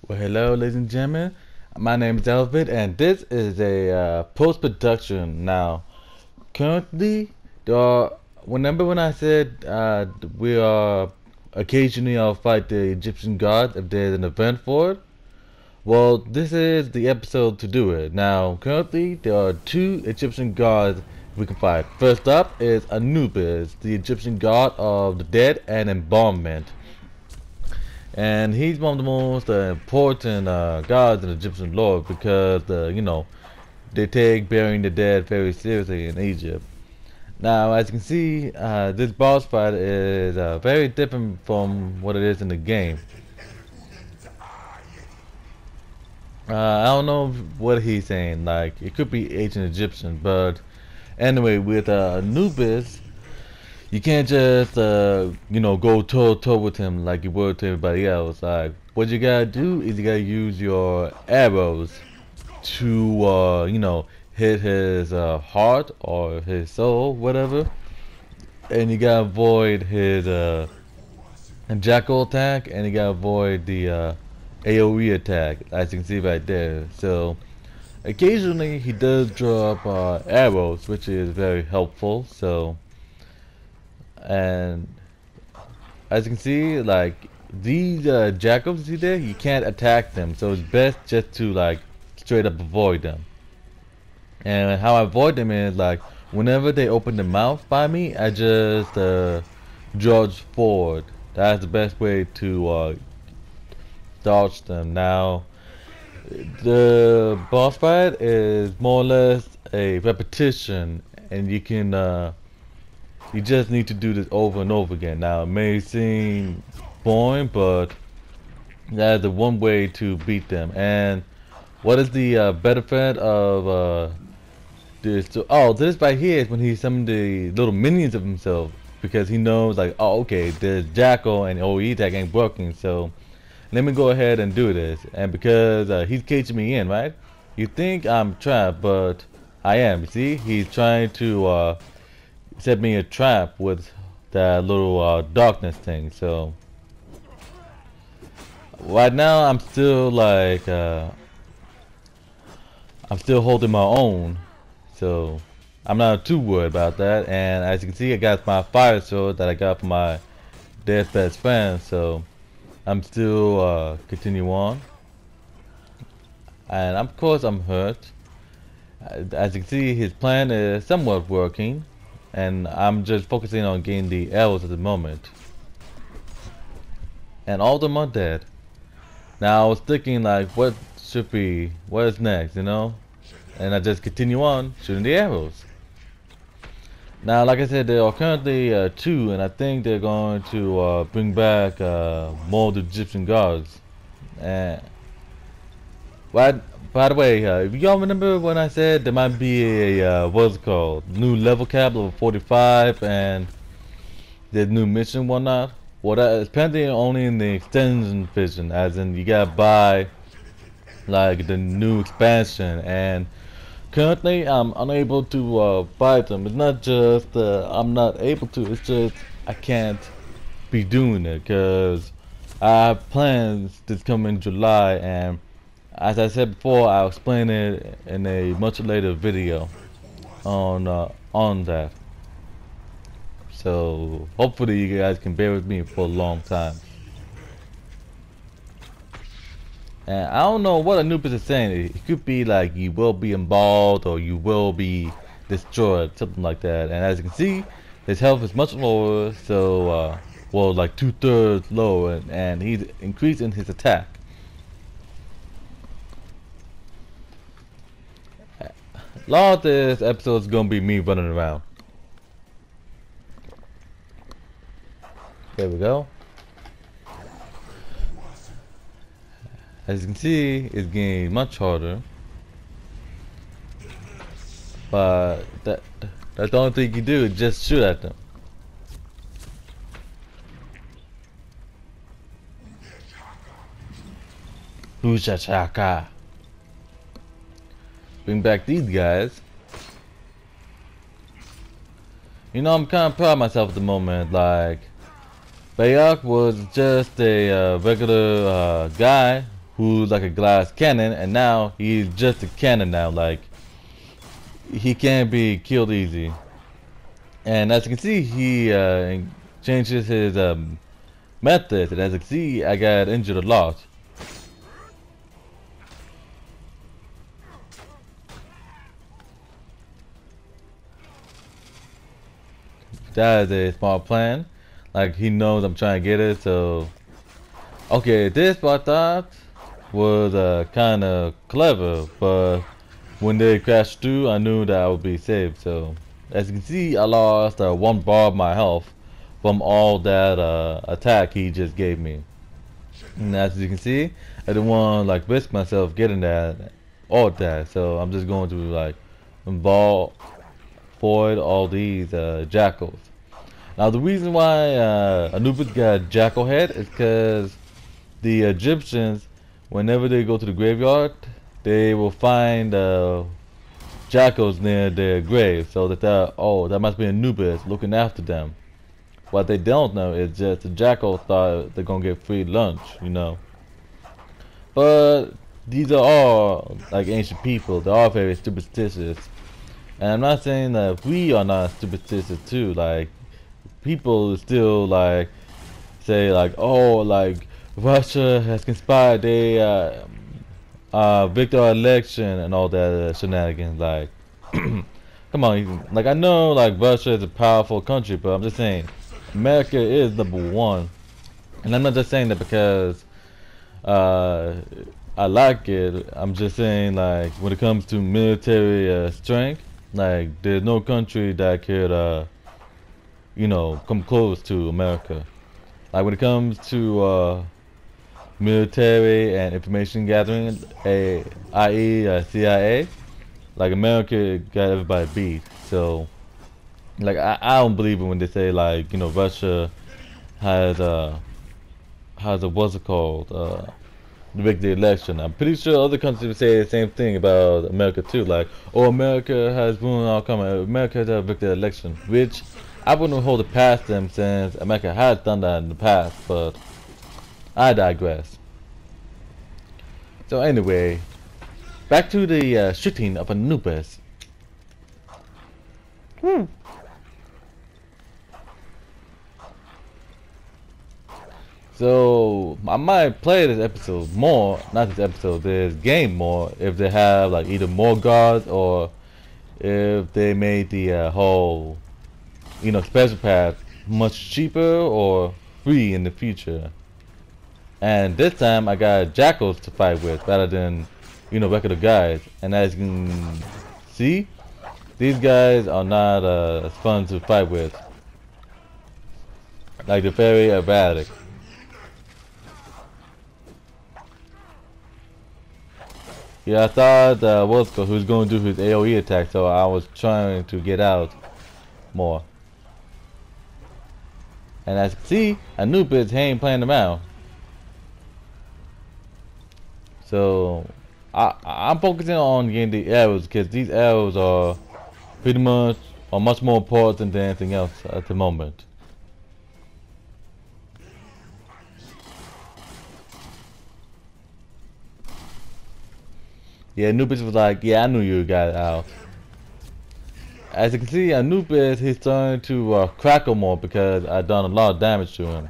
Well, hello, ladies and gentlemen. My name is Alivfd, and this is a post-production. Now, currently, there are. Remember when I said we are occasionally I'll fight the Egyptian god if there's an event for it? Well, this is the episode to do it. Now, currently, there are two Egyptian gods we can fight. First up is Anubis, the Egyptian god of the dead and embalmment. And he's one of the most important gods in Egyptian lore because they take burying the dead very seriously in Egypt. Now, as you can see, this boss fight is very different from what it is in the game. I don't know what he's saying. Like, it could be ancient Egyptian, but anyway, with Anubis, you can't just go toe to toe with him like you would to everybody else. Like, what you gotta do is you gotta use your arrows to hit his heart or his soul, whatever, and you gotta avoid his jackal attack, and you gotta avoid the AOE attack, as you can see right there. So occasionally he does drop arrows, which is very helpful. So, and as you can see, like these jackals you see there, you can't attack them, so it's best just to like straight up avoid them. And how I avoid them is like whenever they open their mouth by me, I just dodge forward. That's the best way to dodge them. Now, the boss fight is more or less a repetition, and you just need to do this over and over again. Now, it may seem boring, but that is the one way to beat them. And what is the benefit of this? Oh, this right here is when he summoned the little minions of himself, because he knows like, oh, okay, the jackal and OE attack ain't working, so let me go ahead and do this. And because he's caging me in, right? You think I'm trapped, but I am. You see, he's trying to set me a trap with that little darkness thing. So right now I'm still like I'm still holding my own, so I'm not too worried about that. And as you can see, I got my fire sword that I got from my dead best friend, so I'm still continue on. And of course I'm hurt. As you can see, his plan is somewhat working, and I'm just focusing on getting the arrows at the moment. And all of them are dead. Now I was thinking like, what is next, you know? And I just continue on shooting the arrows. Now, like I said, there are currently two, and I think they're going to bring back more of the Egyptian gods. And by the way, if y'all remember when I said there might be a what's it called, new level cap, level 45, and the new mission and whatnot. Well, that is apparently only in the extension vision, as in you gotta buy like the new expansion. And currently I'm unable to buy them. It's not just I'm not able to, it's just I can't be doing it because I have plans this coming July, and as I said before, I'll explain it in a much later video on that. So hopefully you guys can bear with me for a long time. And I don't know what Anubis is saying. It could be like you will be embalmed or you will be destroyed, something like that. And as you can see, his health is much lower, so well, like 2/3 lower, and he's increasing his attack. A lot of this episode is gonna be me running around. There we go. As you can see, it's getting much harder. But that's the only thing you can do, is just shoot at them. Chaka. Bring back these guys. You know, I'm kind of proud of myself at the moment. Like, Bayok was just a regular guy who's like a glass cannon, and now he's just a cannon now. Like, he can't be killed easy. And as you can see, he changes his methods, and as you can see, I got injured a lot. That is a smart plan. Like, he knows I'm trying to get it, so okay, this I thought was kind of clever, but when they crashed through, I knew that I would be saved. So as you can see, I lost one bar of my health from all that attack he just gave me. And as you can see, I didn't want to like risk myself getting that all that, so I'm just going to like avoid all these jackals. Now the reason why Anubis got jackal head is because the Egyptians, whenever they go to the graveyard, they will find jackals near their grave, so that oh, that must be Anubis looking after them. What they don't know is just the jackal thought they're gonna get free lunch, you know. But these are all like ancient people. They are very superstitious, and I'm not saying that we are not superstitious too. Like, people still like say like, oh, like Russia has conspired, they victor election and all that shenanigans. Like, come on, like I know like Russia is a powerful country, but I'm just saying America is #1, and I'm not just saying that because I like it. I'm just saying like when it comes to military strength, like there's no country that could you know, come close to America. Like when it comes to military and information gathering, i.e. CIA, like America got everybody beat. So like I don't believe it when they say like, you know, Russia has a what's it called, rigged the election. I'm pretty sure other countries would say the same thing about America too. Like, oh, America has ruined our country. America has rigged the election, which I wouldn't hold it past them since America has done that in the past, but I digress. So anyway, back to the shooting of Anubis. So I might play this episode more, not this episode, this game more, if they have like either more guards or if they made the whole, you know, special pass much cheaper or free in the future. And this time I got jackals to fight with rather than, you know, regular guys. And as you can see, these guys are not as fun to fight with. Like, they're very erratic. Yeah, I thought Wolfco, who was going to do his AoE attack, so I was trying to get out more. And as you can see, Anubis ain't playing them out. So I'm focusing on getting the arrows because these arrows are pretty much much more important than anything else at the moment. Yeah, Anubis was like, yeah, I knew you got out. As you can see, Anubis, he's starting to crackle more because I've done a lot of damage to him.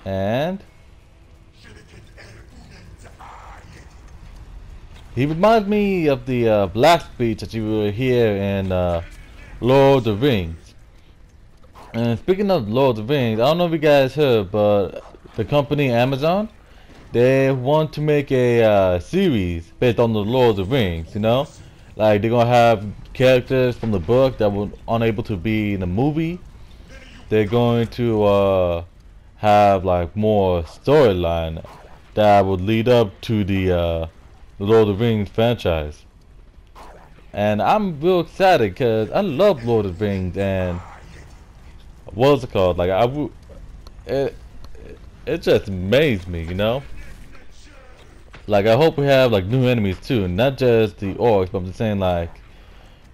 And he reminds me of the black speech that you will hear in Lord of the Rings. And speaking of Lord of the Rings, I don't know if you guys heard, but the company Amazon, they want to make a series based on the Lord of the Rings, you know? Like, they're gonna have characters from the book that were unable to be in the movie. They're going to have like more storyline that would lead up to the Lord of the Rings franchise. And I'm real excited because I love Lord of the Rings, and what's it called? Like, it just amazed me, you know? Like, I hope we have like new enemies too, not just the orcs, but I'm just saying like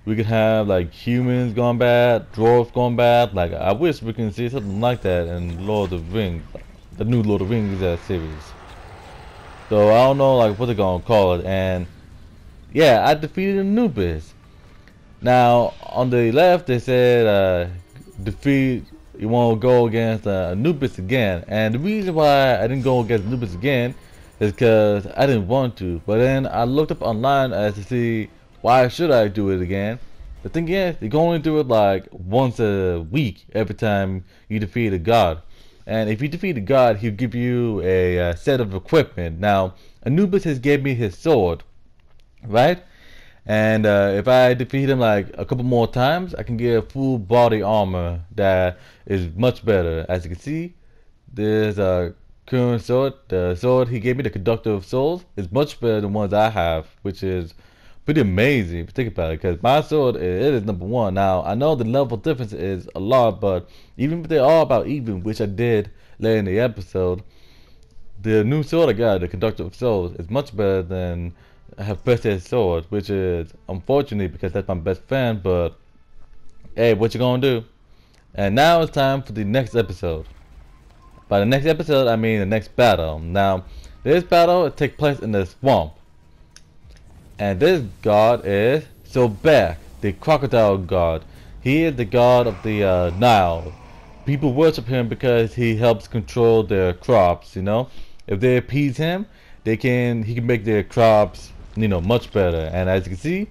we could have like humans going bad, dwarves going bad. Like, I wish we can see something like that in Lord of the Rings. the new Lord of the Rings series. So I don't know like what they're gonna call it. And yeah, I defeated Anubis. Now on the left they said defeat. You won't go against Anubis again. And the reason why I didn't go against Anubis again is because I didn't want to. But then I looked up online as to see why should I do it again. The thing is, you can only do it like once a week every time you defeat a god. And if you defeat a god, he'll give you a set of equipment. Now, Anubis has gave me his sword, right? And if I defeat him like a couple more times, I can get full body armor that is much better. As you can see, there's a current sword. The sword he gave me, the Conductor of Souls, is much better than ones I have, which is pretty amazing if you think about it, because my sword, it is number one. Now I know the level difference is a lot, but even if they're all about even, which I did later in the episode, the new sword I got, the Conductor of Souls, is much better than I have Hephaestus' sword, which is unfortunate because that's my best friend. But hey, what you gonna do? And now it's time for the next episode. By the next episode, I mean the next battle. Now this battle will take place in the swamp. And this god is Sobek, the crocodile god. He is the god of the Nile. People worship him because he helps control their crops, you know. If they appease him, he can make their crops, you know, much better. And as you can see,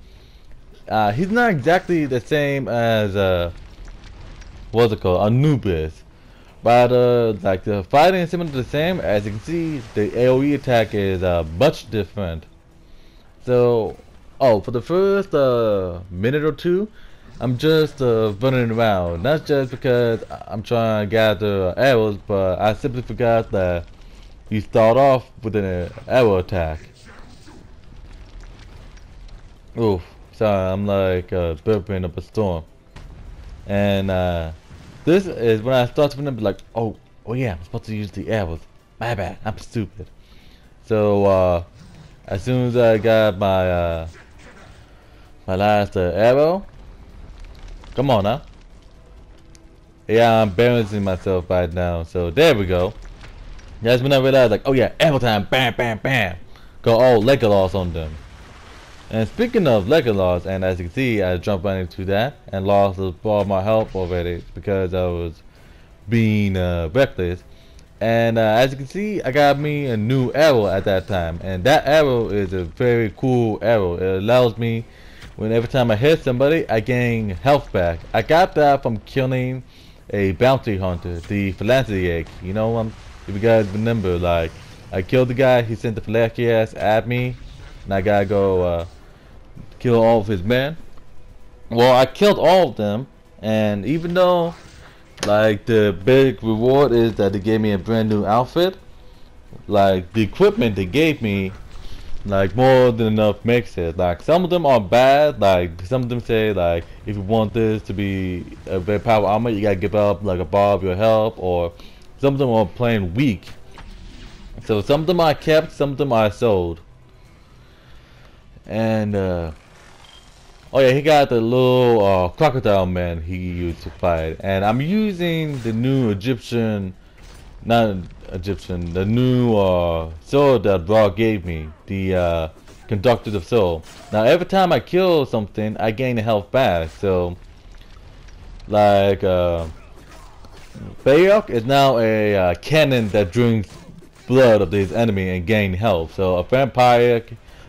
he's not exactly the same as what's it called, Anubis. But like the fighting is similar to the same. As you can see, the AoE attack is much different. So, for the first minute or two, I'm just running around. Not just because I'm trying to gather arrows, but I simply forgot that you start off with an arrow attack. Oof, sorry, I'm like burping up a storm. And this is when I start to remember, like, oh yeah, I'm supposed to use the arrows. My bad, I'm stupid. So, as soon as I got my my last arrow, come on now. Yeah, I'm embarrassing myself right now. So there we go. That's when I realized, like, oh yeah, arrow time, bam, bam, bam. Go all Legolas on them. And speaking of Legolas, and as you can see, I jumped right into that and lost a part of my health already because I was being reckless. And as you can see, I got me a new arrow at that time, and that arrow is a very cool arrow. It allows me, every time I hit somebody, I gain health back. I got that from killing a bounty hunter, the Philanthropic. You know, if you guys remember, like, I killed the guy, he sent the Philanthropic at me, and I gotta go kill all of his men. Well, I killed all of them, and even though like the big reward is that they gave me a brand new outfit, like the equipment they gave me, like more than enough makes it. Like some of them are bad, like some of them say like if you want this to be a very powerful armor, you gotta give up like a bar of your health, or some of them are plain weak. So some of them I kept, some of them I sold. And oh yeah, he got the little crocodile man he used to fight. And I'm using the new the new sword that Brock gave me, the Conductor of Soul. Now every time I kill something, I gain the health back. So like Bayok is now a cannon that drinks blood of his enemy and gain health. So a vampire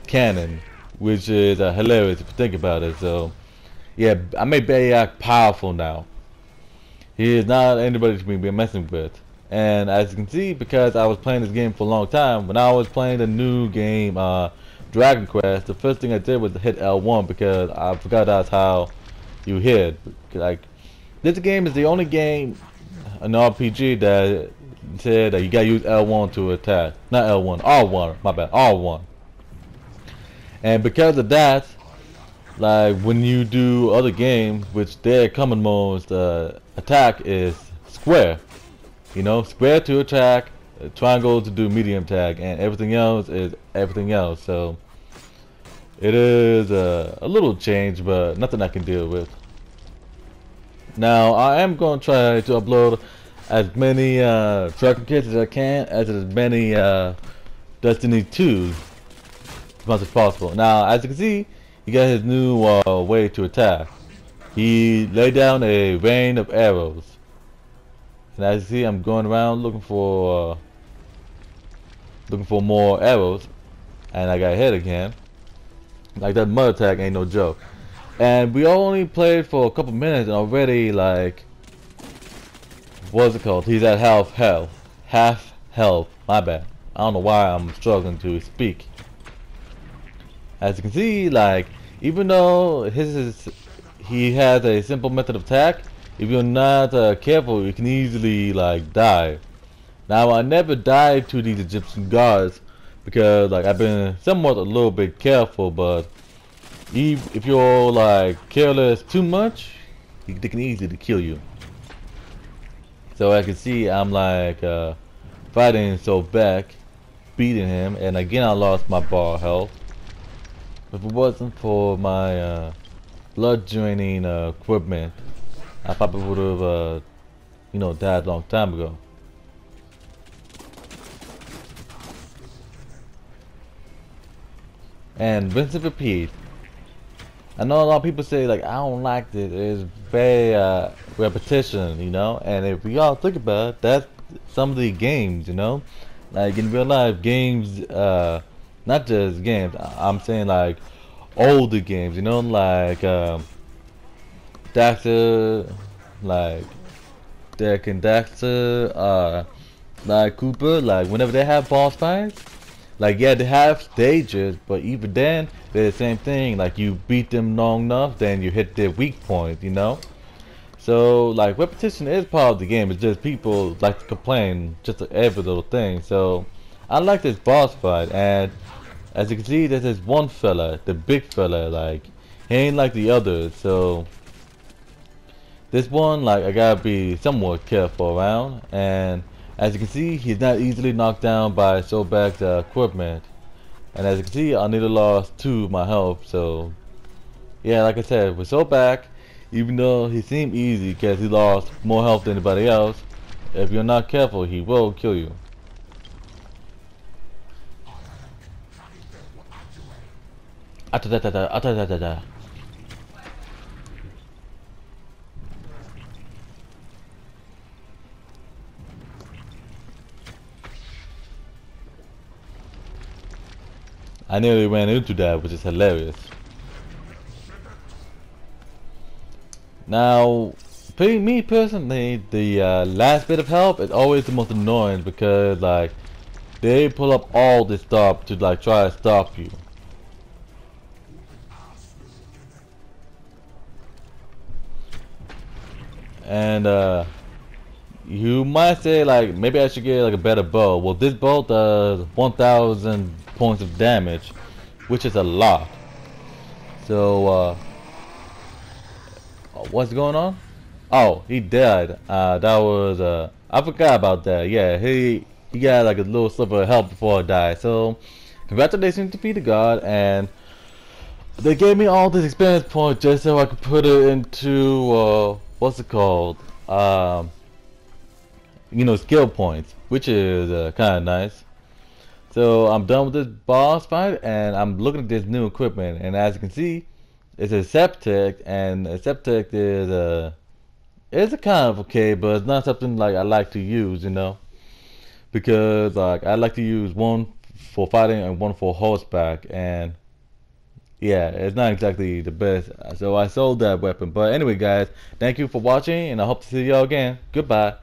cannon, which is hilarious if you think about it. So yeah, I made Bayek powerful now. He is not anybody to be messing with. And as you can see, because I was playing this game for a long time, when I was playing the new game Dragon Quest, the first thing I did was hit L1 because I forgot that's how you hit. Like, this game is the only game, an RPG, that said that you gotta use L1 to attack. Not L1, R1, my bad, R1. And because of that, like when you do other games, which their common modes, attack is square. You know, square to attack, triangle to do medium attack, and everything else is everything else. So it is a little change, but nothing I can deal with. Now I am going to try to upload as many trucking kits as I can, as many Destiny 2 as much as possible. Now, as you can see, he got his new way to attack. He laid down a rain of arrows, and as you see, I'm going around looking for more arrows, and I got hit again. Like, that mud attack ain't no joke. And we only played for a couple minutes and already, like, what's it called? He's at half health. My bad. I don't know why I'm struggling to speak. As you can see, like, even though he has a simple method of attack, if you're not careful, you can easily, like, die. Now, I never died to these Egyptian gods because, like, I've been somewhat a little bit careful, but if you're, like, careless too much, they can easily kill you. So as you can see, I'm, like, fighting Sobek, beating him, and again I lost my bar health. If it wasn't for my blood draining equipment, I probably would have, you know, died a long time ago. And rinse and repeat. I know a lot of people say, like, I don't like this. It's very repetition, you know. And if we all think about it, that's some of the games, you know. Like in real life, games, not just games. I'm saying like older games, you know, like Daxter, like Derek and Daxter, like Cooper, like whenever they have boss fights. Like, yeah, they have stages, but even then, they're the same thing. Like, you beat them long enough, then you hit their weak point, you know? So, like, repetition is part of the game. It's just people like to complain just every little thing. So, I like this boss fight, and as you can see, there's this one fella, the big fella, like, he ain't like the others. So, this one, like, I gotta be somewhat careful around, and as you can see, he's not easily knocked down by Sobek's equipment. And as you can see, I nearly lost 2 of my health. So, yeah, like I said, with Sobek, even though he seemed easy because he lost more health than anybody else, if you're not careful, he will kill you. I nearly ran into that, which is hilarious. Now, me personally, the last bit of help is always the most annoying because, like, they pull up all this stuff to, like, try to stop you. And you might say, like, maybe I should get like a better bow. Well, this bow does 1,000 points of damage, which is a lot. So what's going on? Oh, he died. That was I forgot about that. Yeah, he got like a little sliver of health before I died. So congratulations to Peter God, and they gave me all this experience points just so I could put it into what's it called? You know, skill points, which is kind of nice. So I'm done with this boss fight, and I'm looking at this new equipment, and as you can see, it's a Septic, and a Septic is it's a kind of okay, but it's not something like I like to use, you know, because like I like to use one for fighting and one for horseback, and yeah, it's not exactly the best. So I sold that weapon. But anyway, guys, thank you for watching, and I hope to see y'all again. Goodbye.